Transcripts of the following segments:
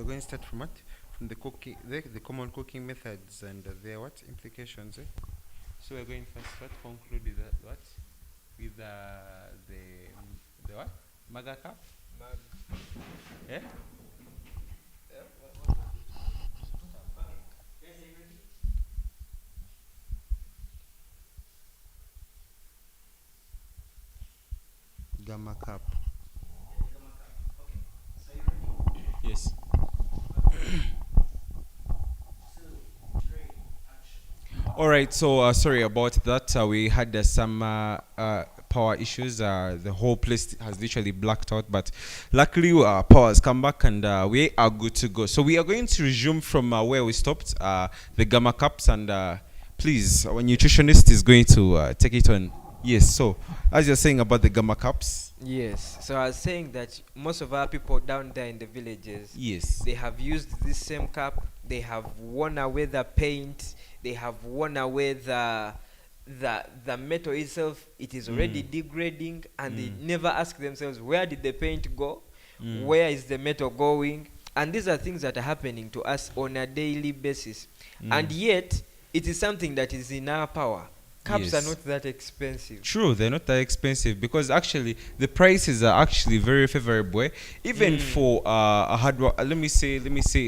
going to start from what? From the cooking, the common cooking methods and their what implications. So we're going first. What conclude with what? With the what? Maga cup? Yeah. Gamma cup. Yes. All right. So sorry about that. We had some power issues. The whole place has literally blacked out, but luckily power has come back and we are good to go. So we are going to resume from where we stopped. The gamma cups and please, our nutritionist is going to take it on. Yes. So as you're saying about the gamma cups. Yes, so I was saying that most of our people down there in the villages, Yes. they have used this same cup, they have worn away the paint, they have worn away the metal itself, it is already degrading, and they never ask themselves, where did the paint go? Where is the metal going? And these are things that are happening to us on a daily basis. And yet, it is something that is in our power. Cups are not that expensive. True, they're not that expensive because actually the prices are actually very favorable. Even for a hardware, let me say,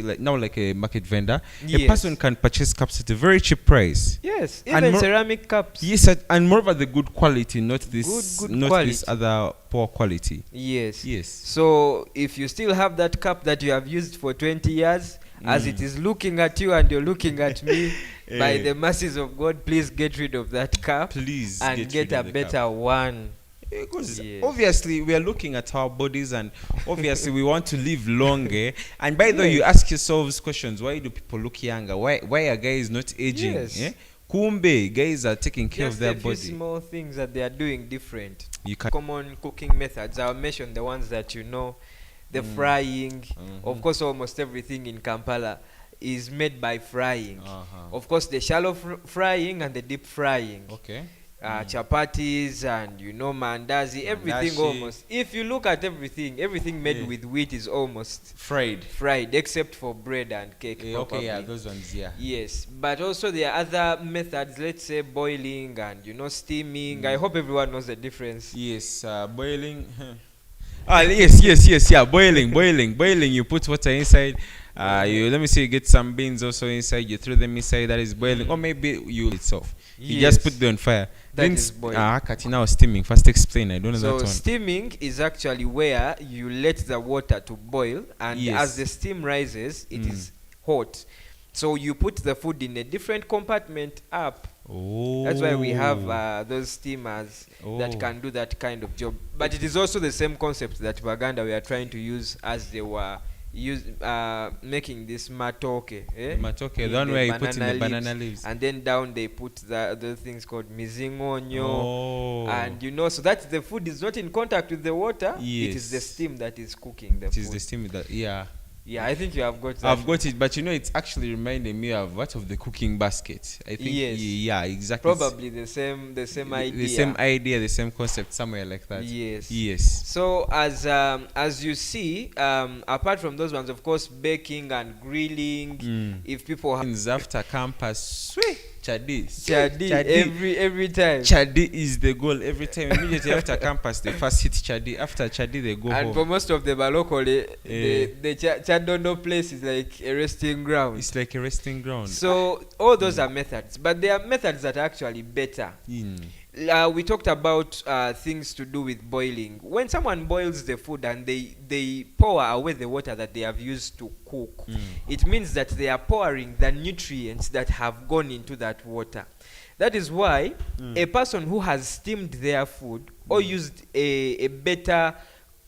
like now, like a market vendor, a person can purchase cups at a very cheap price. Yes, even ceramic cups. Yes, and moreover the good quality, not this, good not quality. this other poor quality. Yes. Yes. So if you still have that cup that you have used for 20 years, as it is looking at you and you're looking at me, by the mercies of God, please get rid of that cup. Please and get a better one. Because obviously we are looking at our bodies and obviously we want to live longer. And by the way, you ask yourselves questions: why do people look younger? Why are guys not aging? Yes. Kumbe, guys are taking care of their Just a few body. small things that they are doing different. You can Common cooking methods. I'll mention the ones that you know. The frying. Of course, almost everything in Kampala is made by frying. Of course, the shallow frying and the deep frying. Okay. Chapatis and mandazi, everything almost. If you look at everything made with wheat is almost Fried, except for bread and cake. okay, yeah, those ones, yeah. Yes, but also there are other methods, let's say boiling and steaming. I hope everyone knows the difference. Yes, boiling. Yes, yeah, boiling. You put water inside. You let me see. You get some beans also inside. You throw them inside. That is boiling, or maybe you itself. You just put them on fire. That is boiling. Now steaming. First explain. I don't know that one. So steaming is actually where you let the water to boil, and as the steam rises, it is hot. So you put the food in a different compartment up. That's why we have those steamers that can do that kind of job. But it is also the same concept that Baganda we are trying to use as they were making this matoke. Matoke, the one where you put in the banana leaves. And then down they put the things called mizingonyo. And so that the food is not in contact with the water. It is the steam that is cooking the food. It is the steam that, Yeah, I think you have got that. I've got it, but it's actually reminding me of the cooking basket. I think yeah, exactly. Probably the same idea. The same idea, the same concept, somewhere like that. Yes. So as you see, apart from those ones, of course, baking and grilling. If people have after campus, Chadi, every time. Chadi is the goal every time. Immediately after campus, they first hit Chadi. After Chadi, they go home. And for most of them locally, the Chadondo place is like a resting ground. It's like a resting ground. So all those are methods, but there are methods that are actually better. We talked about things to do with boiling. When someone boils the food and they pour away the water that they have used to cook, it means that they are pouring the nutrients that have gone into that water. That is why a person who has steamed their food or used a better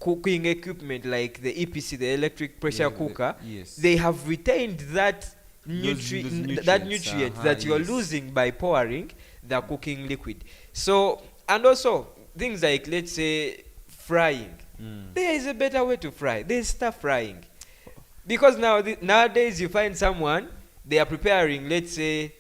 cooking equipment like the EPC, the electric pressure cooker, they have retained that nutrient that you're losing by pouring the cooking liquid. So, and also things like, let's say, frying. There is a better way to fry. There is stir frying. Because nowadays you find someone, they are preparing, let's say,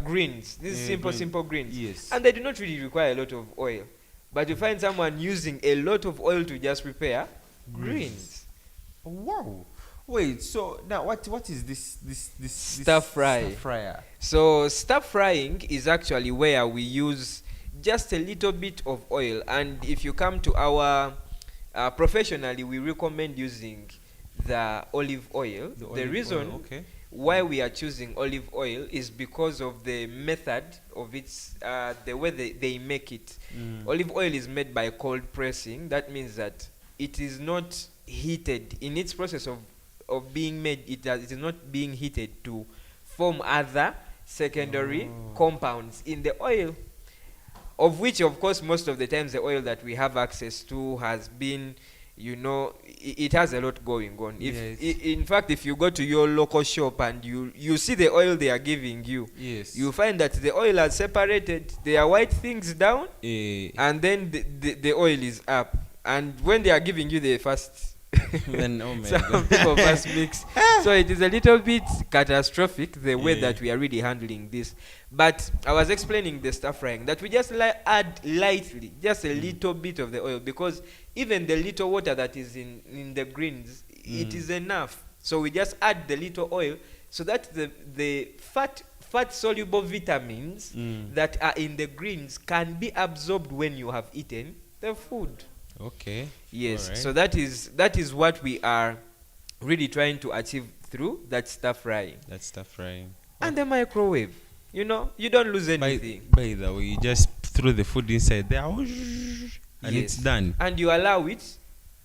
greens. This is simple greens. And they do not really require a lot of oil. But you find someone using a lot of oil to just prepare greens. Wow. Wait, so now what is this Stir fry. stir fryer? So stir frying is actually where we use just a little bit of oil, and if you come to our professionally, we recommend using the olive oil. The The olive reason oil, okay. why we are choosing olive oil is because of the method of its the way they make it. Olive oil is made by cold pressing. That means that it is not heated in its process of being made. It is not being heated to form other secondary compounds in the oil, of which of course most of the times the oil that we have access to has been, it has a lot going on. If Yes. in fact, if you go to your local shop and you see the oil they are giving you, Yes. you find that the oil has separated their white things down, Eh, and then the oil is up, and when they are giving you the first then, oh my some God. people first mix. So it is a little bit catastrophic the way Yeah. that we are really handling this. But I was explaining the stir frying that we just add lightly, just a little bit of the oil, because even the little water that is in the greens, it is enough. So we just add the little oil so that the fat soluble vitamins that are in the greens can be absorbed when you have eaten the food. Okay. Yes, Alright. so that is what we are really trying to achieve through that stir frying. That's stir frying. And the microwave, you don't lose By, anything. by the way, you just throw the food inside there, and it's Yes. done. And you allow it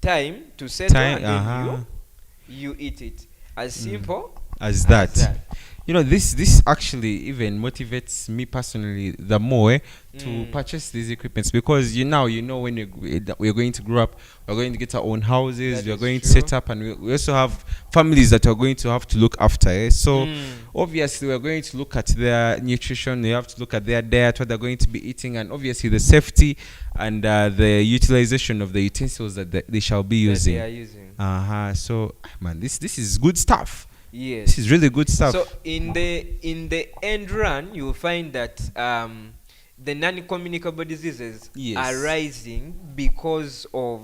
time to settle, Time, and then uh-huh. you eat it. As simple As that. that. This actually even motivates me personally the more to purchase these equipments, because when we're going to grow up, we're going to get our own houses, That we're is going to true. set up, and we also have families that are going to have to look after. So obviously we're going to look at their nutrition, we have to look at their diet, what they're going to be eating, and obviously the safety and the utilization of the utensils that they shall be that using. they are using. So man, this is good stuff. Yes. This is really good stuff. So in the end run, you will find that the non-communicable diseases Yes. are rising because of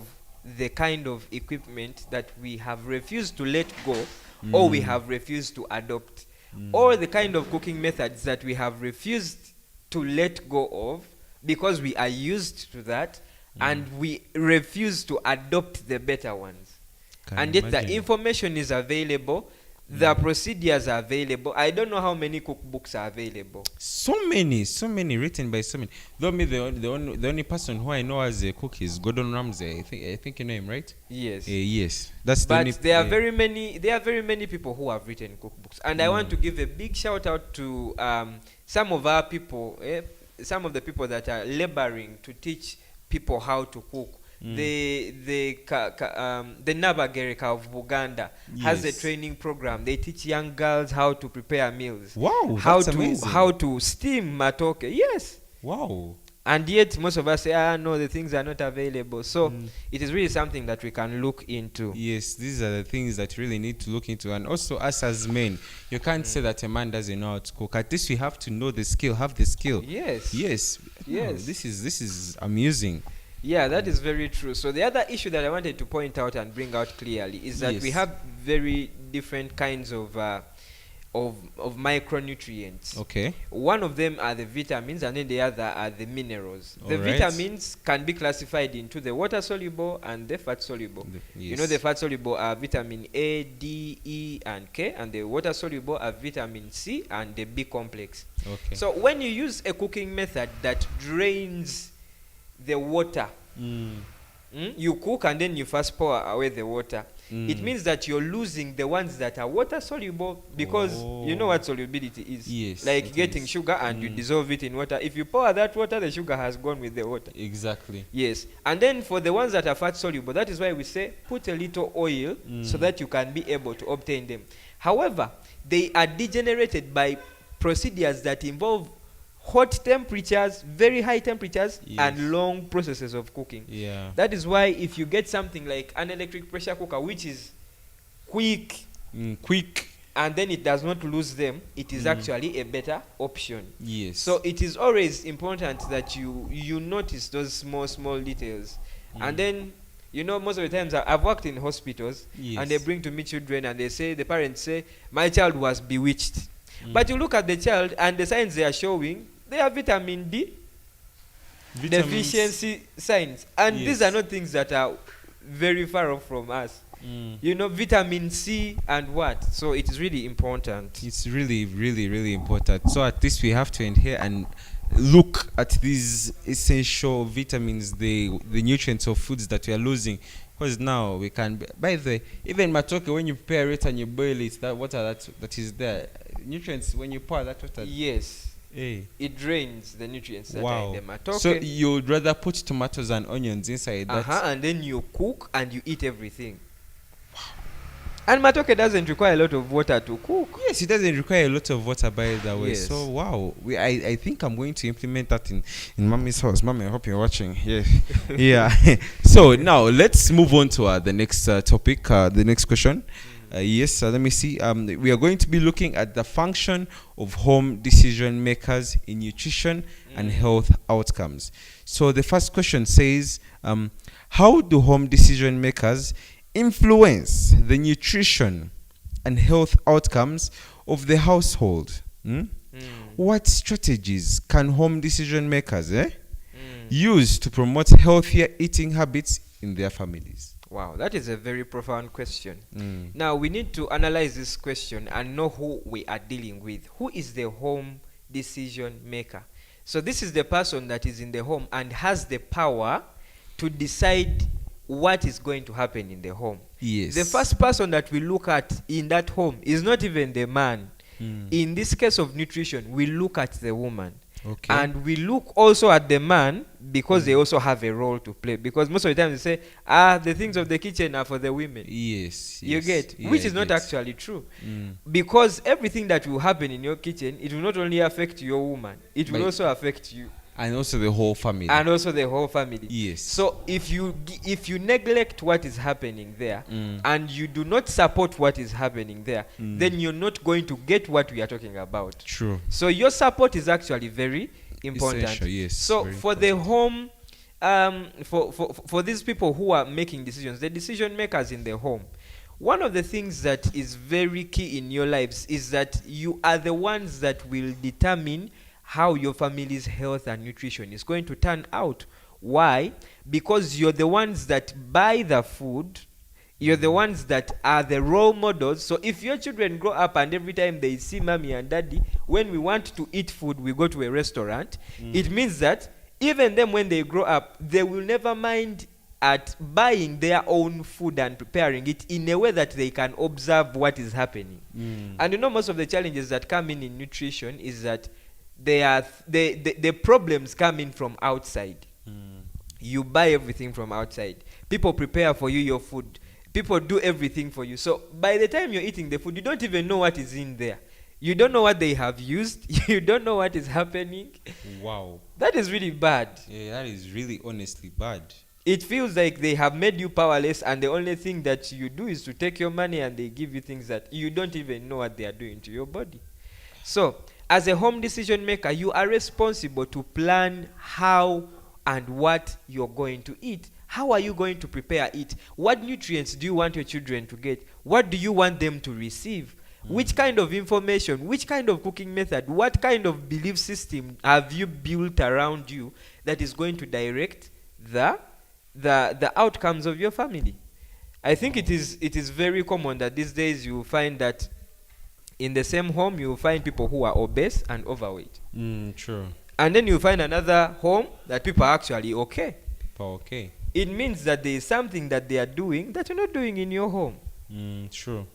the kind of equipment that we have refused to let go, or we have refused to adopt, or the kind of cooking methods that we have refused to let go of because we are used to that, and we refuse to adopt the better ones. Can And yet the imagine. information is available, the procedures are available. I don't know how many cookbooks are available. So many written by so many. Though me, the only person who I know as a cook is Gordon Ramsay. I think you know him, right? Yes. Yes, that's the But only. there are very many people who have written cookbooks, and I want to give a big shout out to some of our people, some of the people that are laboring to teach people how to cook. The Nabagereka of Buganda has a Yes. training program. They teach young girls how to prepare meals. Wow, how that's to amazing. how to steam matoke. Yes. Wow. And yet most of us say, no, the things are not available. So it is really something that we can look into. Yes, these are the things that you really need to look into. And also us as men, you can't say that a man doesn't know how to cook. At least we have to know the skill, have the skill. Yes. Yes. Yes. No, this is amusing. Yeah, that is very true. So the other issue that I wanted to point out and bring out clearly is that we Yes. have very different kinds of micronutrients. Okay. One of them are the vitamins, and then the other are the minerals. The Alright. vitamins can be classified into the water soluble and the fat soluble. Yes. The fat soluble are vitamin A, D, E, and K, and the water soluble are vitamin C and the B complex. Okay. So when you use a cooking method that drains the water, you cook and then you first pour away the water. It means that you're losing the ones that are water soluble, because you know what solubility is. Yes, Like it getting is. sugar and you dissolve it in water. If you pour that water, the sugar has gone with the water. Exactly. Yes. And then for the ones that are fat soluble, that is why we say put a little oil so that you can be able to obtain them. However, they are degenerated by procedures that involve hot temperatures, very high temperatures, Yes. and long processes of cooking. Yeah. That is why if you get something like an electric pressure cooker, which is quick Quick. and then it does not lose them, it is actually a better option. Yes. So it is always important that you notice those small details. And then You know, most of the times I've worked in hospitals, Yes. and they bring to me children, and they say, the parents say, my child was bewitched. Mm. But you look at the child, and the signs they are showing, they have vitamin D Vitamins. deficiency signs. And these Yes. are not things that are very far off from us. Mm. You know, vitamin C and what? So it's really important. It's really, really, really important. So at least we have to end here and look at these essential vitamins, the nutrients of foods that we are losing. Because now we can. By the way, even matoke, when you prepare it and you boil it, that water that is there, nutrients when you pour that water. Yes, Hey. it drains the nutrients that are in Wow. the matoke. So you'd rather put tomatoes and onions inside that? And then you cook and you eat everything. And matoke doesn't require a lot of water to cook. Yes, it doesn't require a lot of water by the way. Yes. So wow, I think I'm going to implement that in mommy's house. Mommy, I hope you're watching. Yeah, yeah. So now let's move on to the next topic. The next question. Yes, let me see. We are going to be looking at the function of home decision makers in nutrition and health outcomes. So the first question says, how do home decision makers influence the nutrition and health outcomes of the household? What strategies can home decision makers use to promote healthier eating habits in their families? Wow, that is a very profound question. Now, we need to analyze this question and know who we are dealing with. Who is the home decision maker? So this is the person that is in the home and has the power to decide what is going to happen in the home. Yes. The first person that we look at in that home is not even the man. In this case of nutrition, we look at the woman. Okay. And we look also at the man because they also have a role to play. Because most of the time they say, the things of the kitchen are for the women. Yes. You get? Yeah, Which I is not get. actually true. Because everything that will happen in your kitchen, it will not only affect your woman, it will But- also affect you. And also the whole family. And also the whole family. Yes. So if you neglect what is happening there and you do not support what is happening there, then you're not going to get what we are talking about. True. So your support is actually very important. Essential, yes, So very for the home, for these people who are making decisions, the decision makers in the home, one of the things that is very key in your lives is that you are the ones that will determine how your family's health and nutrition is going to turn out. Why? Because you're the ones that buy the food. You're the ones that are the role models. So if your children grow up and every time they see mommy and daddy, when we want to eat food, we go to a restaurant, it means that even them, when they grow up, they will never mind at buying their own food and preparing it in a way that they can observe what is happening. And you know, most of the challenges that come in nutrition is that the problems come in from outside. You buy everything from outside. People prepare for you your food. People do everything for you. So by the time you're eating the food, you don't even know what is in there. You don't know what they have used. You don't know what is happening. Wow. That is really bad. Yeah, that is really honestly bad. It feels like they have made you powerless, and the only thing that you do is to take your money and they give you things that you don't even know what they are doing to your body. So as a home decision maker, you are responsible to plan how and what you're going to eat. How are you going to prepare it? What nutrients do you want your children to get? What do you want them to receive? Which kind of information, which kind of cooking method, what kind of belief system have you built around you that is going to direct the outcomes of your family? I think it is very common that these days you find that in the same home you find people who are obese and overweight. True. And then you find another home that people are actually okay. People okay. It means that there is something that they are doing that you're not doing in your home. True.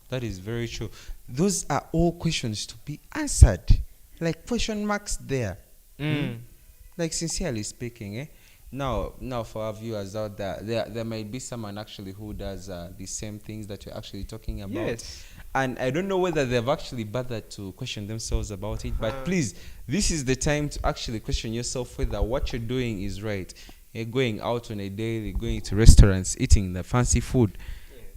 That is very true. Those are all questions to be answered. Like question marks there. Like sincerely speaking, Now for our viewers out there might be someone actually who does the same things that you're actually talking about. Yes. And I don't know whether they've actually bothered to question themselves about it, but please, this is the time to actually question yourself whether what you're doing is right. You're going out on a daily, going to restaurants, eating the fancy food.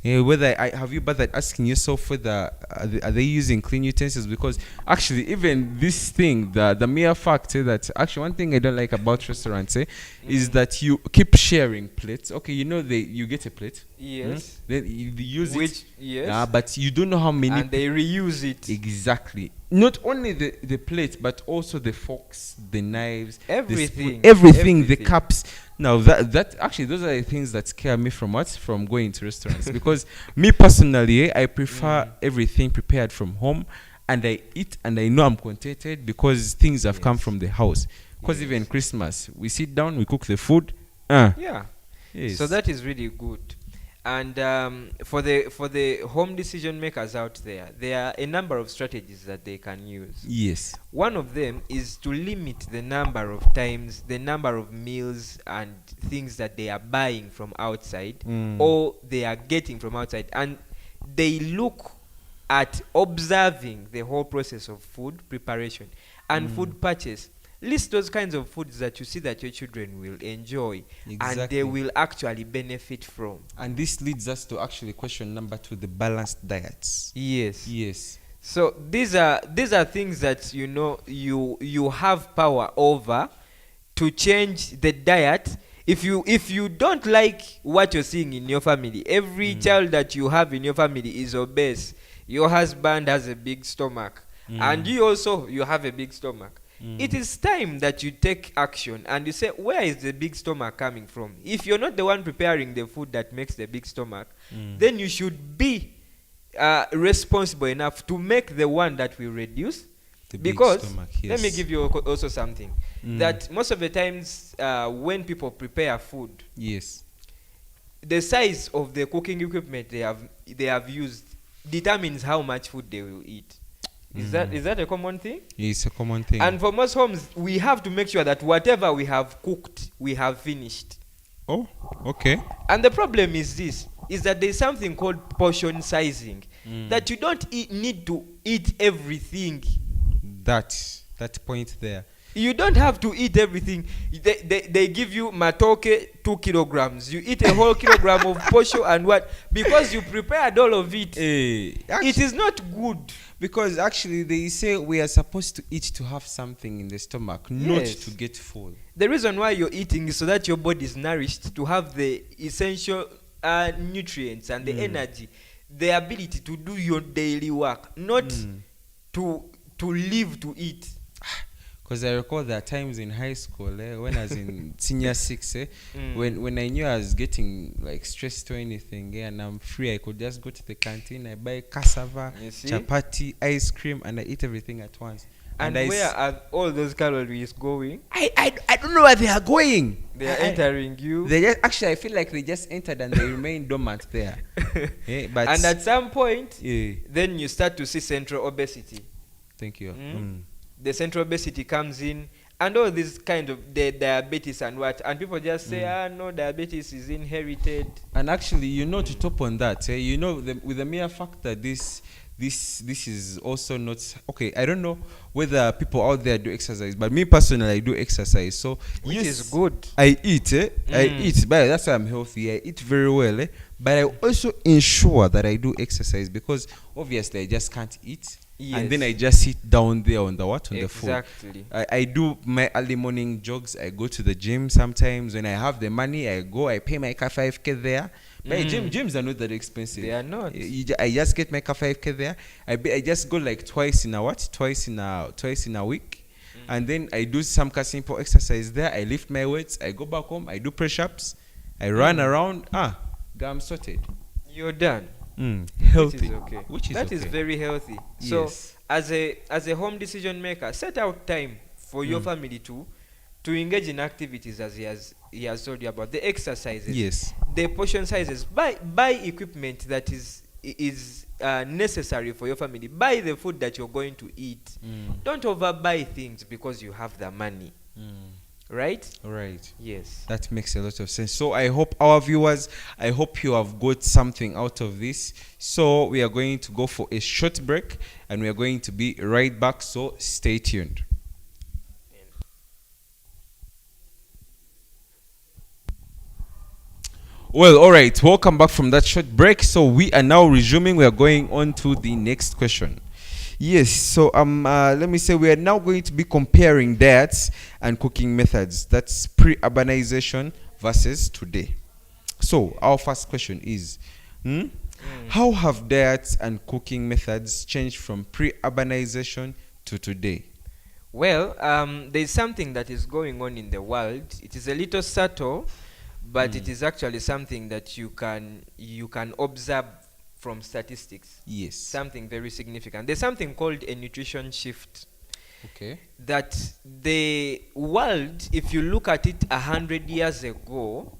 Yeah, whether have you bothered asking yourself whether are they using clean utensils? Because actually, even this thing, the mere fact that actually one thing I don't like about restaurants is that you keep sharing plates. Okay, you know you get a plate. Yes. Then you use Which it. yes. But you don't know how many. And they reuse it. Exactly. Not only the plates, but also the forks, the knives, Everything. everything, the cups. Now that actually those are the things that scare me from going to restaurants because me personally, I prefer everything prepared from home, and I eat and I know I'm contented because things have come from the house. Because even Christmas, we sit down, we cook the food. Yeah. Yes. So that is really good. And for the home decision makers out there are a number of strategies that they can use. Yes. One of them is to limit the number of times, the number of meals and things that they are buying from outside or they are getting from outside. And they look at observing the whole process of food preparation and food purchase. List those kinds of foods that you see that your children will enjoy and they will actually benefit from. And this leads us to actually question number 2, the balanced diets. Yes. Yes. So these are things that you have power over to change the diet. If you don't like what you're seeing in your family, every child that you have in your family is obese. Your husband has a big stomach, and you have a big stomach. It is time that you take action and you say, where is the big stomach coming from? If you're not the one preparing the food that makes the big stomach, then you should be responsible enough to make the one that will reduce. Because stomach, let me give you also something that most of the times when people prepare food, yes, the size of the cooking equipment they have used determines how much food they will eat. Is that a common thing? It's a common thing. And for most homes, we have to make sure that whatever we have cooked, we have finished. Oh, okay. And the problem is this, is that there's something called portion sizing, that you don't need to eat everything. That point there. You don't have to eat everything. They give you matoke 2 kilograms. You eat a whole kilogram of posho and what? Because you prepared all of it. It is not good. Because actually they say we are supposed to eat to have something in the stomach, not to get full. The reason why you're eating is so that your body is nourished to have the essential nutrients and the energy, the ability to do your daily work, not to live to eat. Because I recall there are times in high school when I was in senior 6 when I knew I was getting like stressed or anything and I'm free, I could just go to the canteen, I buy cassava, chapati, ice cream, and I eat everything at once. And where are all those calories going? I don't know where they are going. They are entering you. They just, actually, I feel like they just entered and they remain dormant there. But and at some point, then you start to see central obesity. Thank you. The central obesity comes in, and all this kind of the diabetes and what, and people just say, no, diabetes is inherited. And actually, to top on that, with the mere fact that this is also not okay. I don't know whether people out there do exercise, but me personally, I do exercise. So which is good. I eat, I eat, but that's why I'm healthy. I eat very well, but I also ensure that I do exercise because obviously I just can't eat. And then I just sit down there on the the food. Exactly. I do my early morning jogs. I go to the gym sometimes. When I have the money, I go. I pay my 5K there. But gyms are not that expensive. They are not. I just get my 5K there. I just go like twice in a week. And then I do some simple exercise there. I lift my weights. I go back home. I do press-ups. I run around. I'm sorted. You're done. Healthy. That is very healthy. So as a home decision maker, set out time for your family to engage in activities as he has told you about, the exercises, the portion sizes. Buy equipment that is necessary for your family. Buy the food that you're going to eat. Don't overbuy things because you have the money. Right? Yes. That makes a lot of sense. So I hope our viewers, I hope you have got something out of this. So we are going to go for a short break and we are going to be right back. So stay tuned. Well, all right. Welcome back from that short break. So we are now resuming. We are going on to the next question. Yes. So let me say we are now going to be comparing diets and cooking methods. That's pre-urbanization versus today. So our first question is, how have diets and cooking methods changed from pre-urbanization to today? Well, there's something that is going on in the world. It is a little subtle, but it is actually something that you can observe from statistics. Yes. Something very significant. There's something called a nutrition shift. Okay. That the world, if you look at it 100 years ago,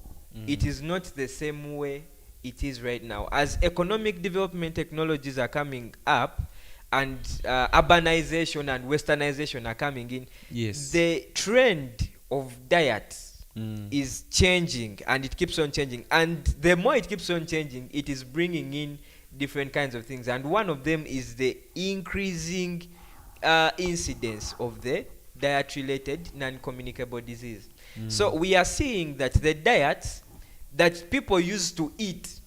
it is not the same way it is right now. As economic development technologies are coming up, and urbanization and westernization are coming in, Yes. the trend of diet is changing, and it keeps on changing. And the more it keeps on changing, it is bringing in different kinds of things. And one of them is the increasing incidence of the diet-related non-communicable disease. So we are seeing that the diets that people used to eat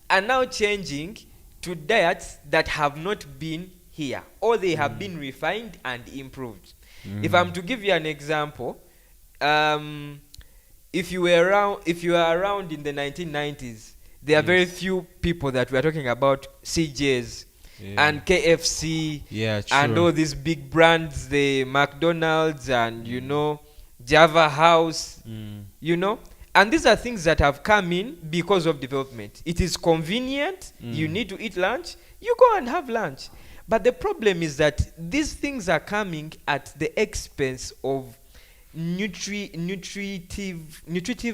are now changing to diets that have not been here, or they have been refined and improved. If I'm to give you an example, if you were around in the 1990s, there are very few people that we are talking about CJs and KFC and all these big brands, the McDonald's and Java House, and these are things that have come in because of development. It is convenient. You need to eat lunch, you go and have lunch. But the problem is that these things are coming at the expense of nutritive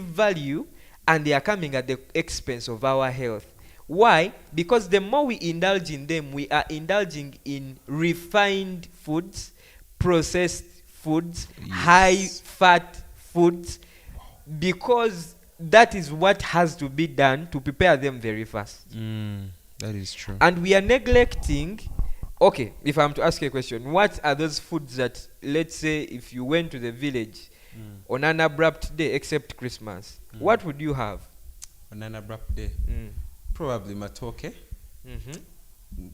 value, and they are coming at the expense of our health. Why? Because the more we indulge in them, we are indulging in refined foods, processed foods, high fat foods, because that is what has to be done to prepare them very fast. That is true. And we are neglecting. Okay, if I'm to ask you a question, what are those foods that, let's say, if you went to the village on an abrupt day, except Christmas, what would you have? On an abrupt day, probably matoke,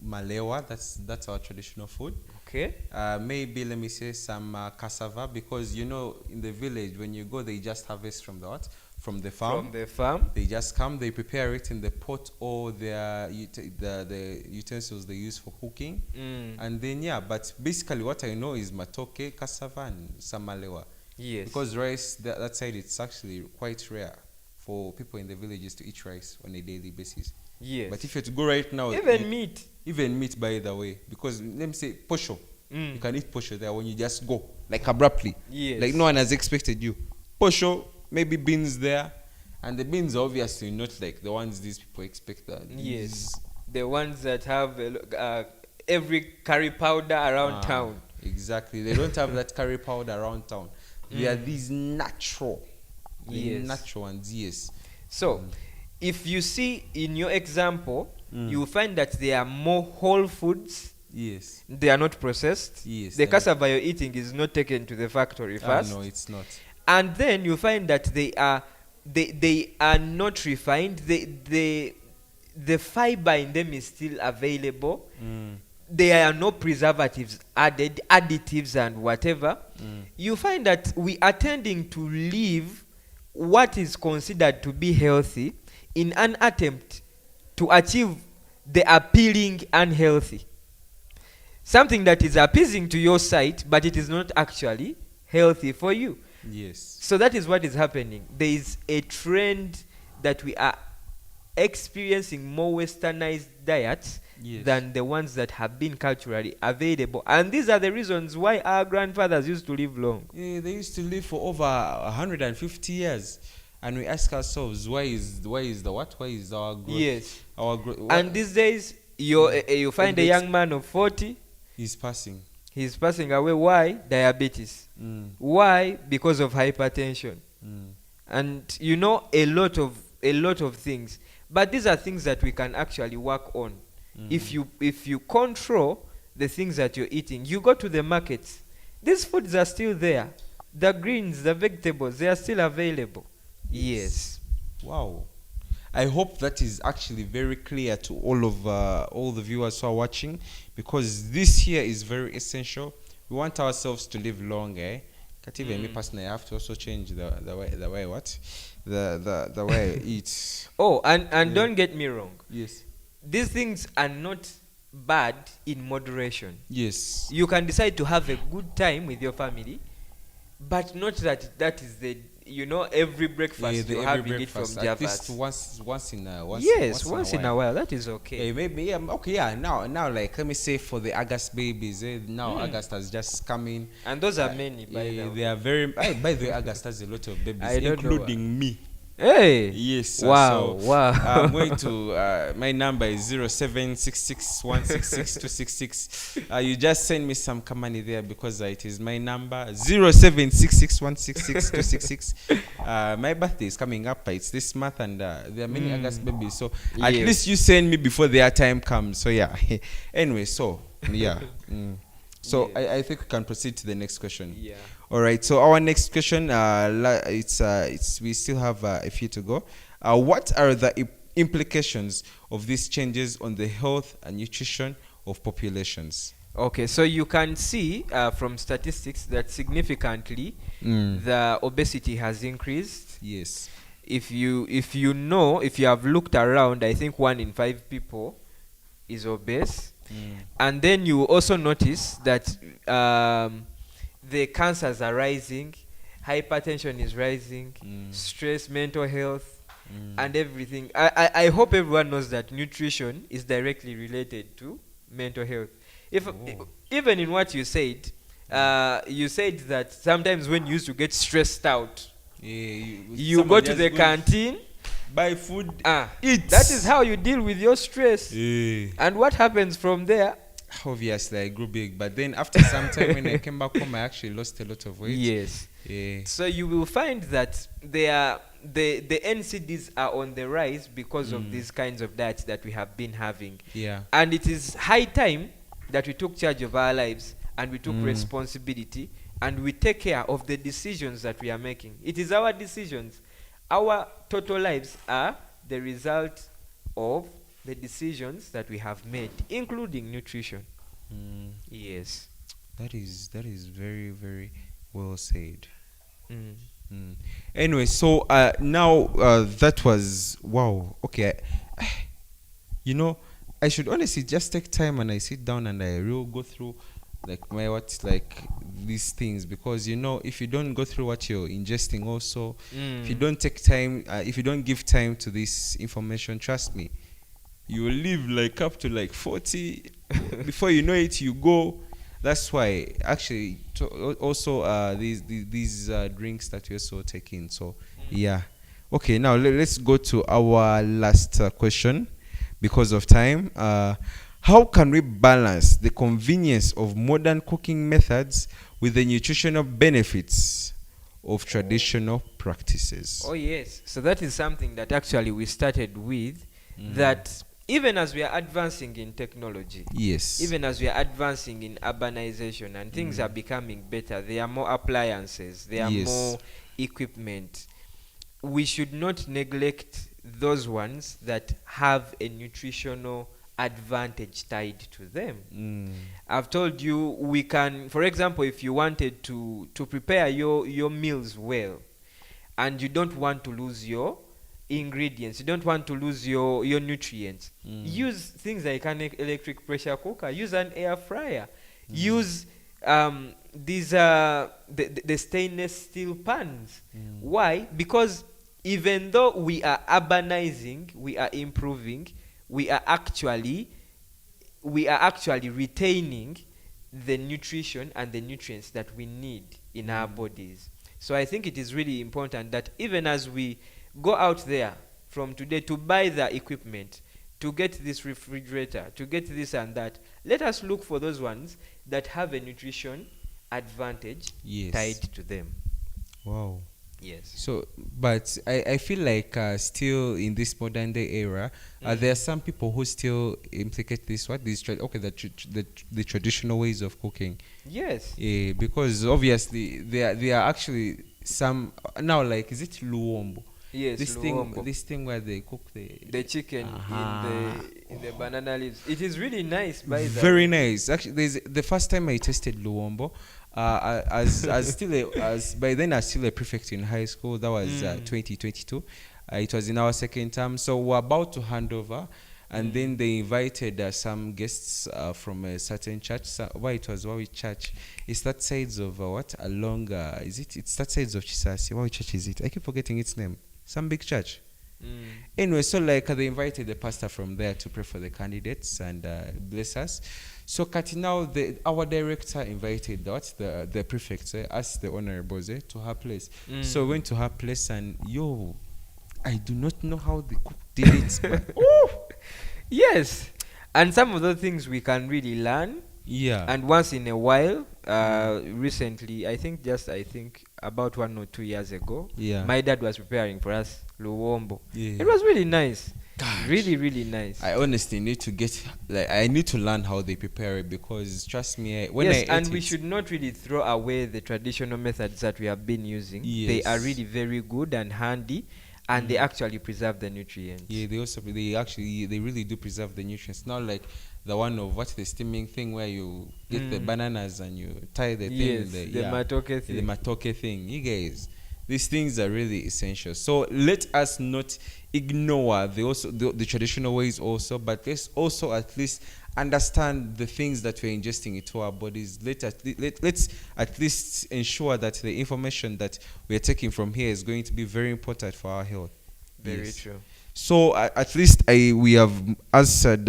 malewa. That's our traditional food. Okay. Maybe let me say some cassava, because in the village when you go, they just harvest from the what? From the farm. From the farm. They just come, they prepare it in the pot or the utensils they use for cooking. And then, but basically what I know is matoke, cassava, and some malewa. Yes. Because rice, that side, it's actually quite rare for people in the villages to eat rice on a daily basis. Yes. But if you to go right now... Even meat. Even meat, by the way. Because, let me say, posho. You can eat posho there when you just go, like abruptly. Yes. Like no one has expected you. Posho, maybe beans there. And the beans are obviously not like the ones these people expect. Yes. The ones that have every curry powder around town. Exactly. They don't have that curry powder around town. They are these natural. Natural ones, yes. So, if you see in your example, you will find that there are more whole foods. Yes. They are not processed. Yes. The cassava you're eating is not taken to the factory first. No, it's not. And then you find that they are not refined. The fiber in them is still available. There are no preservatives added, additives and whatever. You find that we are tending to live what is considered to be healthy in an attempt to achieve the appealing unhealthy. Something that is appeasing to your sight, but it is not actually healthy for you. Yes. So that is what is happening. There is a trend that we are experiencing more westernized diets than the ones that have been culturally available. And these are the reasons why our grandfathers used to live long. Yeah, they used to live for over 150 years. And we ask ourselves, why is the what? Why is our growth? Yes. And these days, you find a young man of 40. He's passing. He's passing away. Why? Diabetes. Why? Because of hypertension. And a lot of things. But these are things that we can actually work on. If you control the things that you're eating, you go to the markets. These foods are still there. The greens, the vegetables, they are still available. Yes. Wow. I hope that is actually very clear to all the viewers who are watching, because this here is very essential. We want ourselves to live long, eh? Kativa, me personally, I have to also change the way what the way I eat. Oh, and don't get me wrong. Yes. These things are not bad in moderation. Yes. You can decide to have a good time with your family, but not that is the every breakfast the you're every having breakfast, it from at least Javas. once in a Yes, once in a while, that is okay. Maybe okay, yeah. Now, like let me say for the August babies, now August has just come in. And those are many, by the way. They are very. By the way, August has a lot of babies, I don't know including me. Hey. Yes. Wow. So, Wow. I'm going to. My number is 0766166266. You just send me some money there, because it is my number 0766166266. My birthday is coming up. It's this month, and there are many August babies. So at Yes. least you send me before their time comes. So yeah. Anyway, so yeah. So Yes. I think we can proceed to the next question. Yeah. All right. So our next question, it's we still have a few to go. What are the implications of these changes on the health and nutrition of populations? Okay, so you can see from statistics that significantly the obesity has increased. Yes. If you have looked around, I think 1 in 5 people is obese. And then you also notice that the cancers are rising, hypertension is rising, stress, mental health, and everything. I hope everyone knows that nutrition is directly related to mental health. Even in what you said that sometimes when you used to get stressed out, you go to the canteen, buy food, eat. That is how you deal with your stress. And what happens from there? Obviously, I grew big, but then after some time, when I came back home, I actually lost a lot of weight. Yes. So you will find that the NCDs are on the rise because of these kinds of diets that we have been having. Yeah. And it is high time that we took charge of our lives and we took responsibility and we take care of the decisions that we are making. It is our decisions. Our total lives are the result of the decisions that we have made, including nutrition. Yes. That is very, very well said. Anyway, so now that was wow. Okay, I should honestly just take time and I sit down and I will go through like these things, because if you don't go through what you're ingesting also, if you don't take time, if you don't give time to this information, trust me, you will live like up to like 40 before you know it, you go. That's why actually also these drinks that you're also taking. So yeah. Okay, now let's go to our last question because of time. How can we balance the convenience of modern cooking methods with the nutritional benefits of traditional practices? Oh yes. So that is something that actually we started with, that even as we are advancing in technology, yes, even as we are advancing in urbanization and things are becoming better, there are more appliances, there are more equipment, we should not neglect those ones that have a nutritional advantage tied to them. I've told you, we can, for example, if you wanted to prepare your meals well and you don't want to lose your ingredients, you don't want to lose your nutrients, use things like an electric pressure cooker, use an air fryer, use these the stainless steel pans. Why? Because even though we are urbanizing, we are improving, we are actually retaining the nutrition and the nutrients that we need in our bodies. So I think it is really important that even as we go out there from today to buy the equipment, to get this refrigerator, to get this and that, let us look for those ones that have a nutrition advantage tied to them. Wow. Yes. So, but I feel like still in this modern day era, there are some people who still implicate this. The traditional ways of cooking. Yes. Because obviously there are actually some now, like, is it luombo? Yes, luombo. This thing where they cook The chicken uh-huh. in the banana leaves. It is really nice, by the Very way. nice. Actually, the first time I tasted luombo, as still as by then I was still a prefect in high school. That was 2022. It was in our second term, so we're about to hand over, and then they invited some guests from a certain church. So, why it was Wawi Church? It's that sides of what along? Is it? It's that sides of Chisasi. Wawi Church is it? I keep forgetting its name. Some big church. Anyway, so like they invited the pastor from there to pray for the candidates and bless us. So Kati now our director invited the prefect, us the honorables to her place. So we went to her place and I do not know how the cook did it, but Yes. And some of the things we can really learn. yeah, And once in a while, recently, I think about 1 or 2 years ago, yeah, my dad was preparing for us luombo. yeah. It was really nice. Gosh. Really, really nice. I honestly need to I need to learn how they prepare it because trust me, when Yes, I ate and we it, should not really throw away the traditional methods that we have been using. They are Yes. really very good and handy, and they actually preserve the nutrients. yeah, they really do preserve the nutrients. Not like the one of the steaming thing where you get the bananas and you tie the thing Yes, in the matoke the thing. matoke thing. You guys, these things are really essential. So let us not ignore the traditional ways also, but let's also at least understand the things that we're ingesting into our bodies. Let's at least ensure that the information that we're taking from here is going to be very important for our health. Very Yes. true. So at least we have answered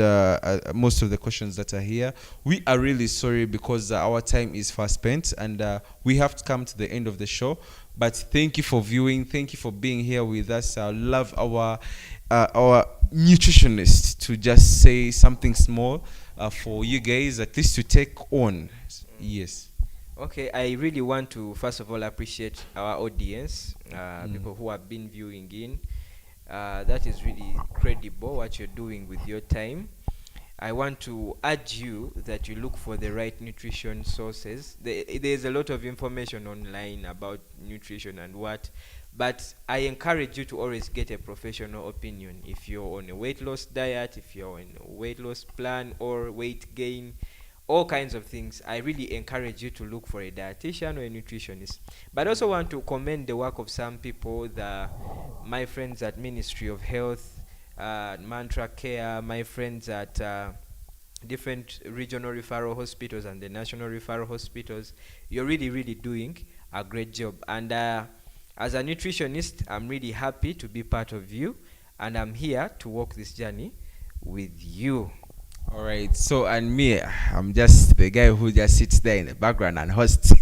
most of the questions that are here. We are really sorry because our time is fast spent and we have to come to the end of the show. But thank you for viewing. Thank you for being here with us. I love our nutritionist to just say something small for you guys, at least to take on. Yes. Okay, I really want to first of all appreciate our audience, people who have been viewing in. That is really credible what you're doing with your time. I want to urge you that you look for the right nutrition sources. There's a lot of information online about nutrition and what, but I encourage you to always get a professional opinion. If you're on a weight loss diet, if you're on a weight loss plan or weight gain, all kinds of things, I really encourage you to look for a dietitian or a nutritionist. But I also want to commend the work of some people, my friends at Ministry of Health, Mantra Care, my friends at different regional referral hospitals and the national referral hospitals. You're really, really doing a great job. And as a nutritionist, I'm really happy to be part of you, and I'm here to walk this journey with you. All right. So, and me, I'm just the guy who just sits there in the background and hosts.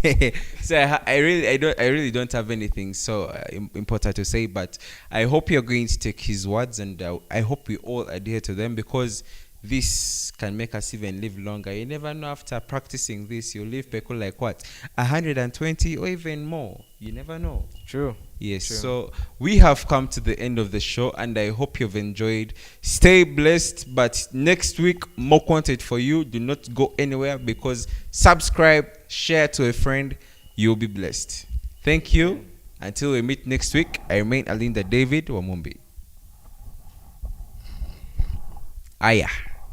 So I really don't have anything so important to say. But I hope you're going to take his words, and I hope we all adhere to them because this can make us even live longer. You never know, after practicing this, you'll live people like what, 120 or even more. You never know. True. Yes, True. so we have come to the end of the show and I hope you've enjoyed. Stay blessed, but next week, more content for you. Do not go anywhere because subscribe, share to a friend. You'll be blessed. Thank you. Until we meet next week, I remain Alinda David Wamumbi. Aya.